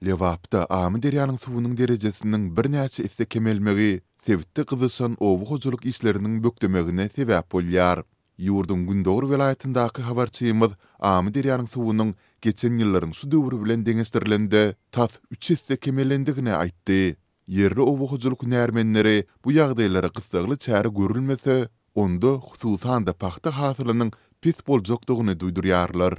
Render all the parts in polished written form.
Lewapda amy derýanyň suwunyň derejesiniň bir näçe isse kemelmegi sebitde gyzyşan owu hojuluk işleriniň bökdemegine sebäp bolýar. Ýurdun Gündoğur welaýatyndaky habarçymyz amy derýanyň suwunyň geçen ýyllaryň şu döwrü bilen deňestirilende tas 3 isse kemelendigine aýtdy. Yerli owu hojuluk närmenleri bu ýagdaýlara gysgaly çäre görülmese, onda hususan da paxta hasylynyň pis boljakdygyny duýdurýarlar.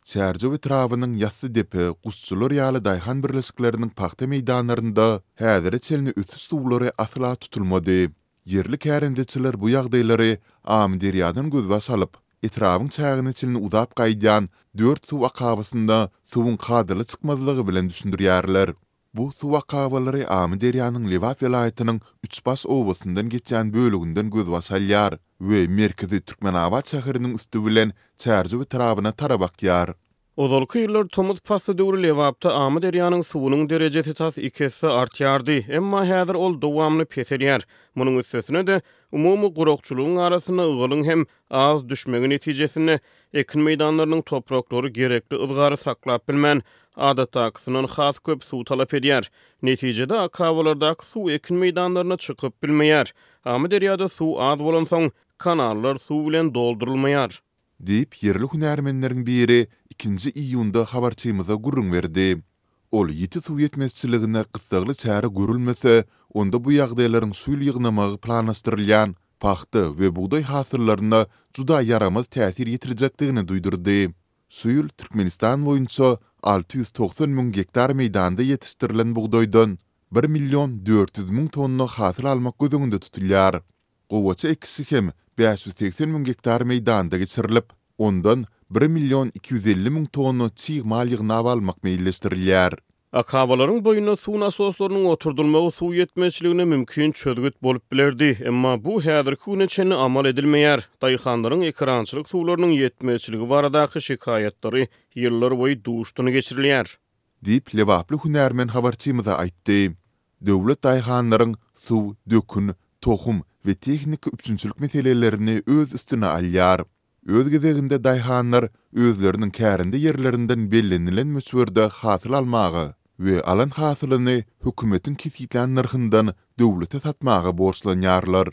Çärje we trawynyň ýassy depe, gusçular ýaly daýhan birleşikleriniň paxta meýdanlarynda häzir çelni üstü suwlary asla tutulmady. Yerli kärendeçiler bu ýagdaýlary amy derýadan gözge salyp, etrawyň çägini çelni uzap gaýdan 4 suw akabasynda suwun kadyly çykmazlygy bilen düşündirýärler. Bu suw akabalary amy derýanyň Lewap welaýatynyň Üçbaş owasyndan geçen bölüginden gözge salýar we merkezi Türkmenabad şäheriniň üstü bilen çärje we trawyna tarabakýar. Ozalky ýyllar Tomuz pasy döwrü Lewapda amy derýanyň suwunyň derejesi tas 2 hisse artýardy, emma häzir ol dowamly peselýär. Munyň üstesine de umumy gurukçulugyň arasyna ygylyň hem az düşmegi netijesinde ekin meýdanlarynyň topraklary gerekli ızgary saklap bilmän, adatdakysynyň has köp suw talap edýär. Netijede akawalardaky suw ekin meýdanlaryna çykyp bilmeýär. Amy derýada suw az bolan soň kanallar suw bilen doldurulmaýar. Deyip yerli hünärmenleriň biri 2 iýunda habarçymyza gurrun berdi. Ol ýeti suw ýetmezçiligine gysgaly çäre görülmese, onda bu ýagdaýlaryň suw ýygnamagy planlaşdyrylýan paxta we buğday hasyllaryna juda yaramaz täsir ýetirjekdigini duýdurdy. Suýul Türkmenistan boýunça 690 000 hektar meýdanda ýetişdirilen buğdaýdan 1.400 000 tonna hasyl almak gözüňde tutulýar. Gowaça ekisi hem 580 000 hektar meýdanda geçirilip, ondan 1.250 000 tonna çiğ mal ýygnap almak meýilleşdirilýär. Akabalaryň boýuna suw nasoslarynyň oturdulmagy suw ýetmezçiligine mümkin çözgüt bolup bilerdi, emma bu häzirki güne çenli amal edilmeýär. Daýhanlaryň ekrançylyk suwlarynyň ýetmezçiligi baradaky şikaýatlary ýyllar boýy duşduny geçirilýär. Diýip Lewaply hünärmen habarçymyza aýtdy. Döwlet daýhanlaryň suw, dökün, tohum we tehnik üçünçülük meselelerini öz üstüne alýar. Öz gezeginde daýhanlar özleriniň kärinde yerlerinden bellenilen möçberde hasyl almagy we alan hasylyny hökümetiň kesitlen narhyndan döwlete satmagy borçlanýarlar.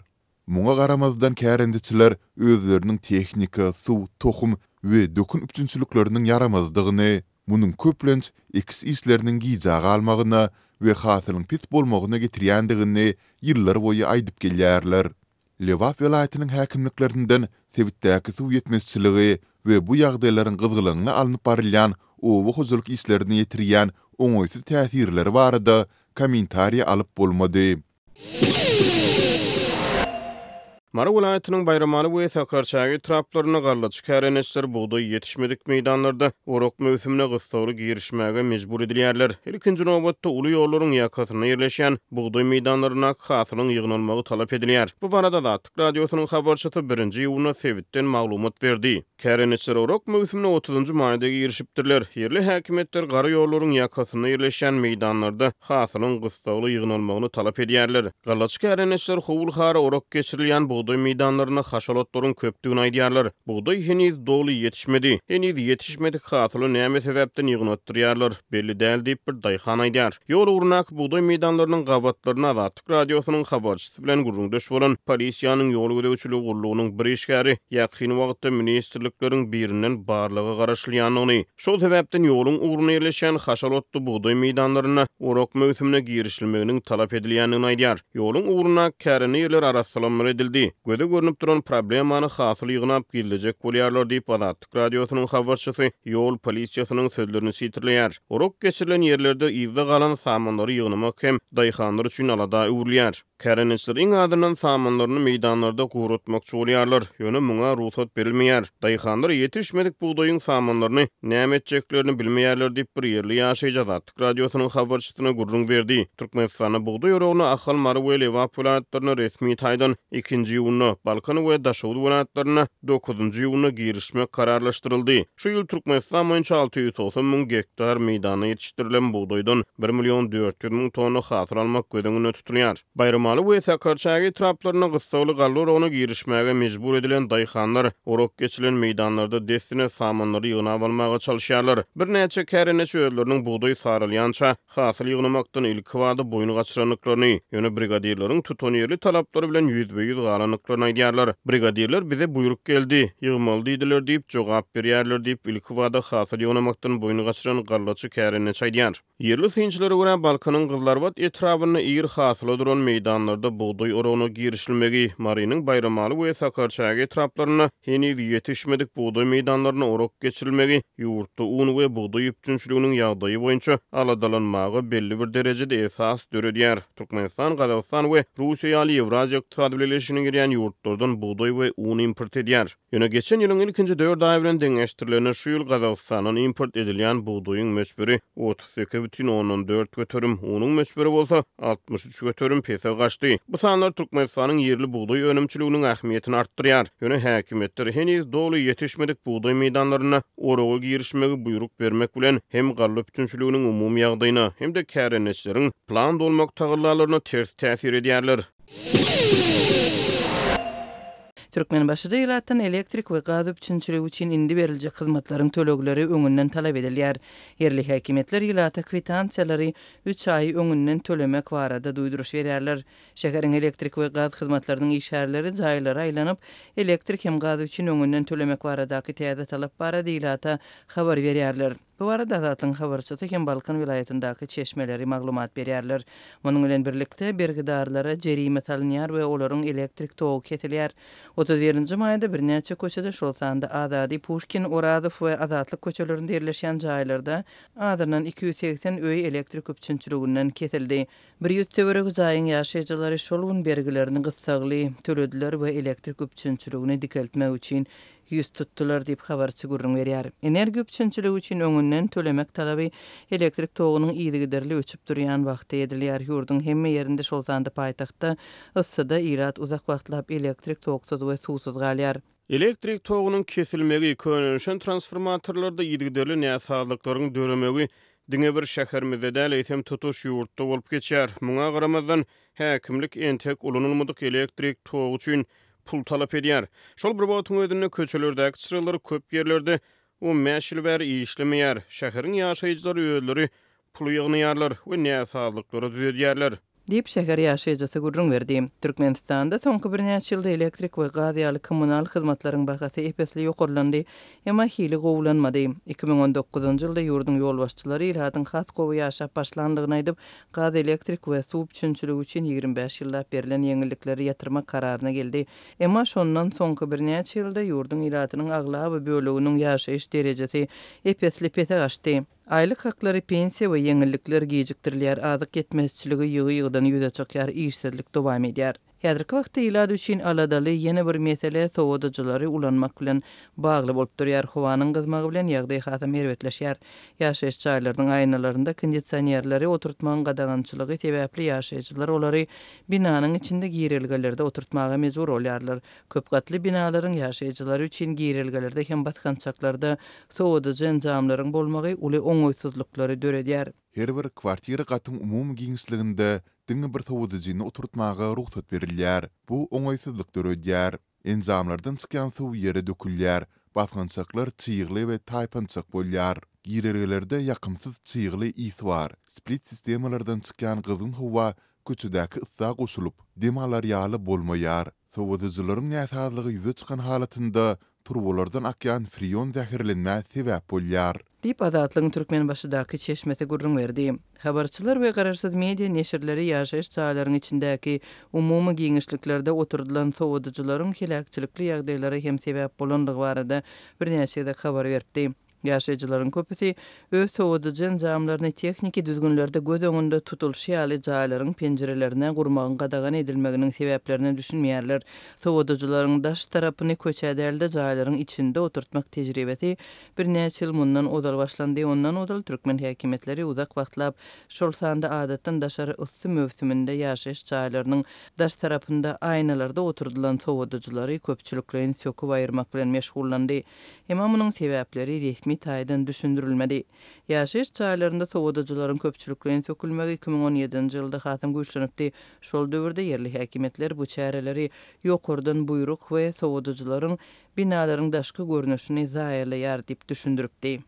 Muňa garamazdan kärendeçiler özleriniň tehnika, suw, tohum we dökün üçünçülükleriniň yaramazdygyny, munyň köplenç eks işleriniň gijagy almagyna we hasylyň pis bolmagyna getirýändigini ýyllar boýy aýdyp gelýärler. Lewap welaýatynyň häkimliklerinden sebitdäki suw ýetmezçiligi we bu ýagdaýlaryň gyzgylygyny alınıp barylýan owu hojuluk işlerini ýetirýän oňoýsuz täsirleri barada kommentariýa alyp bolmady. Mara welaýatynyň Bayramali we Sakarçagy traplaryna garlaç kärenetler buğday ýetişmedik meýdanlarda orok mövsümine gysgaly girişmäge mejbur edilýärler. Ilkinji nowbatda uly ýollaryň ýakasyna ýerleşýän buğday meýdanlaryna hasylyň ýygnalmagy talap edilýär. Bu barada Zatlyk radiosynyň habarçysy 1-nji ýylyna sebitden maglumat berdi. Kärenetler orok mövsümine 30-njy maýda girişipdirler. Yerli häkimetler gara ýollaryň ýakasyna ýerleşýän meýdanlarda hasylyň gysgaly ýygnalmagyny talap edýärler. Garlaç kärenetler howul-hara orok geçirilýän buğday meýdanlaryna haşalatlaryň köpdigini aýdýarlar. Buğday heniz doly ýetişmedi. Heniz ýetişmedik hasyly näme sebäpden ýygnatdyrýarlar belli däl diýip bir daýhan aýdýar. Ýol urnak buğday meýdanlarynyň gawatlaryna Zatlyk radiosynyň habarçysy bilen gurrundaş bolan polisiýanyň ýol gödäwçiligi gurulugynyň bir işgäri ýakyn wagtda ministrlikleriň birinden barlygy garaşylýanyny, şol sebäpden ýoluň ugruna ýerleşen haşalatly buğday meýdanlaryna orok mövsümine girişilmeginiň talap edilýänini aýdýar. Ýoluň ugruna käreni ýerler araslanma edildi. Göde görünüp duran problemany hasyl ýygnap giljek bolýarlar diýip Zatlyk radiosynyň habarçysy ýol polisiýasynyň sözlerini sitirleýär. Orok geçirilen ýerlerde izde galan samanlary ýygnamak hem daýhanlar üçin alada öwrülýär. Kärenetler adynyň samanlaryny meýdanlarda gurutmakçy bolýarlar. Ýöne muňa ruhsat berilmeýär. Daýhanlar ýetişmedik buğdaýyň samanlaryny näme etjeklerini bilmeýärler diýip bir ýerli ýaşaýjy Zatlyk radiosynyň habarçysyna gurrun berdi. Türkmenistana buğday orogyny ahal Mara we Lewap welaýatlaryna resmi taýdan 2-nji ýylyna Balkan we Daşowlu welaýatlaryna 9-njy ýylyna girişmek kararlaşdyryldy. Şu ýyl Türkmenistan boýunça 690.000 hektar meýdana ýetişdirilen buğdaýdan 1.400.000 tonna hasıl almak gödüňine tutulýar. Bayramaly we Sakarçagy traplaryna gysgaly gallar ony girişmäge mejbur edilen daýhanlar orok geçilen meýdanlarda destine samanlary ýygnap almaga çalışýarlar. Bir näçe kärine çöýleriniň buğdaý sarylýança hasyl ýygnamakdan ilki wada boynu gaçyranlyklaryny, ýöne brigadirleriň tutonýerli talaplary bilen ýüzbe-ýüz galanlyklaryny aýdýarlar. Brigadirler bize buyruk geldi, ýygmaly diýdiler diýip jogap berýärler diýip ilki wada hasyl ýygnamakdan boynu gaçyran gallaçy kärine çaýdýar. Yerli synçylary görä Balkanyň Gyllarbat etrawyna ýyr hasyl duran meýdanlarda buğdaý oroguna girişilmegi, Marynyň Bayramaly we Sakarçagy etraplaryna heniz ýetişmedik buğdaý meýdanlaryna orok geçirilmegi, ýurtda un we buğdaý üpçünçiliginiň ýagdaýy boýunça aladalanmagy belli bir derejede esas döredýär. Türkmenistan, Gazakystan we Russiýa ýaly Ewraziýa ykdysady birleşigine girýän ýurtlardan buğdaý we un import edýär. Ýöne geçen ýylyň ilkinji 4 aý bilen deňeşdirilen şu ýyl Gazakystanyň import edilýän buğdaýyň mösberi 32,4 götürüm, unyň mösberi bolsa 63 götürüm pese gaçdy. Bu sanlar Türkmenistanyň yerli buğdaý önümçiliginiň ähmiýetini artdyrýar. Ýöne häkimetler heniz dolu ýetişmedik buğdaý meýdanlaryna oroga girişmegi buyruk bermek bilen hem gallyp üpçünçiliginiň umumy ýagdaýyna hem de kärençleriň plan dolmak tagyrlaryna ters täsir edýärler. Türkmenbaşyda ýylatdan elektrik we gaz üpçünçiligi üçin indi beriljek hyzmatlaryň tölegleri öňünden talap edilýär. Yerli häkimetler ýylata kwitansiýalary 3 aý öňünden tölemek barada duýduruş berýärler. Şäheriň elektrik we gaz hyzmatlarynyň işgärleri jaýlara aýlanyp, elektrik hem gaz üçin öňünden tölemek baradaky täze talap barada ýylata habar berýärler. Bu arada azatyň habarçysy hem Balkan vilayetindäki çeşmeleri maglumat berýärler. Munyň bilen birlikde bergidarlara jerime salynýar we olaryň elektrik togy kesilýär. 31-nji maýda bir näçe köçede şol sanda Azady, Pushkin, Oradow we Azatlyk köçelerinde ýerleşýän jaýlarda adyrnan 280 öý elektrik üpçünçiliginden kesildi. 100 töwerek jaýyň ýaşaýjylary şol gün bergilerini gysgaly tölediler we elektrik üpçünçiligini dikeltmek üçin yüz tuttular diýip habarçy gurrun berýär. Energiýa üpçünçiligi üçin öňünden tölemek talaby elektrik togynyň ýygyderli öçüp durýan wagtda edilýär. Ýurdun hemme ýerinde şol sanda paýtagtda yssyda ýyrat uzak wagtlap elektrik togsuz we suwsuz galýar. Elektrik togynyň kesilmegi, könenişen transformatorlarda ýygyderli näsalyklaryň döremegi diňe bir şäherimizde däl eýsem tutuş ýurtda bolup geçýär. Muňa garamazdan häkimlik entek ulanylmadyk elektrik togy üçin pul talap edýär. Şol bir wagtyň özünde köçelerdäki çyralar köp ýerlerde o meşil bäri işlemeýär. Şäheriň ýaşaýjylary öýleri pul ýygnaýarlar we näsalyklary düzedýärler. Diýip şäher ýaşaýjysy gurrun berdi. Türkmenistanda soňky bir näçe ýylda elektrik we gaz ýaly kommunal hyzmatlaryň bahasy epesli ýokurlandy, emma hili gowulanmady. 2019-njy ýylda ýurdun ýolbaşçylary ýylatyň has gowy ýaşap başlandygyny aýdyp, gaz elektrik we suw üpçünçiligi üçin 25 ýyllap berilen ýeňillikleri ýatyrmak kararyna geldi. Emma şondan soňky bir näçe ýylda ýurdun ýylatynyň aglaby böleginiň ýaşaýyş derejesi epesli pete gaçdy. Aylyk haklary, pensiýa we ýeňillikler gejikdirilýär, azyk yetmezçiligi ýygy-ýygydan ýüze çykýar, işsizlik dowam edýär. Häzirki wagtda ýylad üçin aladaly ýene bir mesele sowadyjylary ulanmak bilen bagly bolup durýar. Howanyň gyzmagy bilen ýagdaý hasam merwetleşýär. Ýaşaýyş jaýlarynyň aýnalarynda kondisionerleri oturtmagyň gadagançylygy sebäpli ýaşaýjylar olary binanyň içinde giýrilgelerde oturtmaga mejbur bolýarlar. Köp gatly binalaryň ýaşaýjylary üçin giýrilgelerde hem baskançaklarda sowadyjy enjamlaryň bolmagy uly oňoýsuzlyklary döredýär. Her bir kwartira gatyň umumy giňişliginde diňe bir sowadyjyny oturtmaga ruhsat berilýär. Bu oňoýsuzlyk döredýär. Enzamlardan çykýan suw ýere dökülýär. Baskançaklar çyýgly we taýpançak bolýar. Giýrilgelerde ýakymsyz çyýgly ýys bar. Split sistemalardan çykýan gyzgyn howa köçedäki ysga goşulyp, demalar ýaly bolmaýar. Sowadyjylaryň näsazlygy ýüze çykan halatynda turbolardan akýan freon zähirlenmä sebäp bolýar. Diýip Azatlygyň Türkmenbaşydaky çeşmesi gurrun berdi. Habarçylar we gararsyz media neşirleri ýaşaýyş jaýlarynyň içindäki umumy giňişliklerde oturdulan sowadyjylaryň helakçylikli ýagdaýlary hem sebäp bolandygy barada bir näçe habar berdi. Ýaşaýjylaryň köpüsi öz sowadyjy enjamlaryny tekniki düzgünlerde göz öňünde tutulşy ýaly jaýlaryň penjirelerine gurmagyň gadagan edilmeginiň sebäplerini düşünmeýärler. Sowadyjylaryň daş tarapyny köçädälde jaýlaryň içinde oturtmak tejribesi bir näçe ýyl mundan ozal başlandy. Ondan ozal türkmen häkimetleri uzak wagtlap şol sanda adatdan daşary ıssy mövsüminde ýaşaýyş jaýlarynyň daş tarapynda aýnalarda oturdulan sowadyjylary köpçüliklerini söküp aýyrmak bilen meşgullandy. Emma munyň sebäpleri resmi taýdan düşündirilmedi. Ýaşaýyş jaýlarynda sowadyjylaryň köpçüliklerini sökülmegi 2017-nji ýylda hasam güýçlenipdi. Şol döwürde yerli häkimetler bu çäreleri ýokurdan buyruk we sowadyjylaryň binalaryň daşky görnüşini zaýarlaýar diýip düşündiripdi.